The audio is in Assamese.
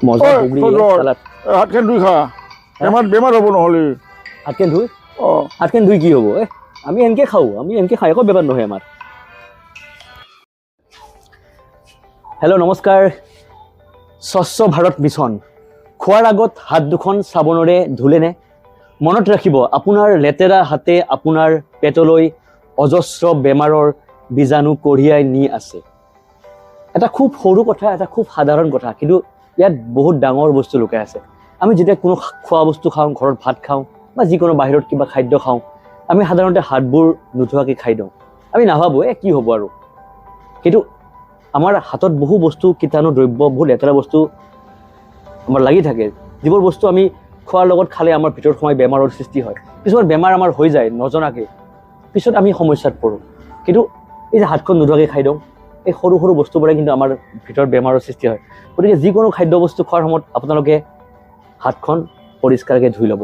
মজা বগৰী চালাড হাতখন ধুই খা বেমাৰ হ'ব নহ'লে হাতখন ধুই অঁ হাতখন ধুই কি হ'ব আমি এনেকৈ খাওঁ একো বেমাৰ নহয় আমাৰ হেল্ল' নমস্কাৰ স্বচ্ছ ভাৰত মিছন খোৱাৰ আগত হাত দুখন চাবোনেৰে ধুলেনে মনত ৰাখিব আপোনাৰ লেতেৰা হাতে আপোনাৰ পেটলৈ অজস্ৰ বেমাৰৰ বীজাণু কঢ়িয়াই নি আছে এটা খুব সৰু কথা এটা খুব সাধাৰণ কথা কিন্তু ইয়াত বহুত ডাঙৰ বস্তু লুকাই আছে আমি যেতিয়া কোনো খোৱা বস্তু খাওঁ ঘৰত ভাত খাওঁ বা যিকোনো বাহিৰত কিবা খাদ্য খাওঁ আমি সাধাৰণতে হাতবোৰ নোধোৱাকৈ খাই দিওঁ আমি নাভাবোঁ কি হ'ব আৰু কিন্তু আমাৰ হাতত বহু বস্তু কীটাণু দ্ৰব্য বহুত লেতেৰা বস্তু আমাৰ লাগি থাকে যিবোৰ বস্তু আমি খোৱাৰ লগত খালে আমাৰ ভিতৰত সোমাই বেমাৰৰ সৃষ্টি হয় কিছুমান বেমাৰ আমাৰ হৈ যায় নজনাকৈ পিছত আমি সমস্যাত পৰোঁ কিন্তু এই যে হাতখন নোধোৱাকৈ খাই দিওঁ এই সৰু সৰু বস্তুবোৰে কিন্তু আমাৰ ভিতৰত বেমাৰৰ সৃষ্টি হয় গতিকে যিকোনো খাদ্য বস্তু খোৱাৰ সময়ত আপোনালোকে হাতখন পৰিষ্কাৰকৈ ধুই ল'ব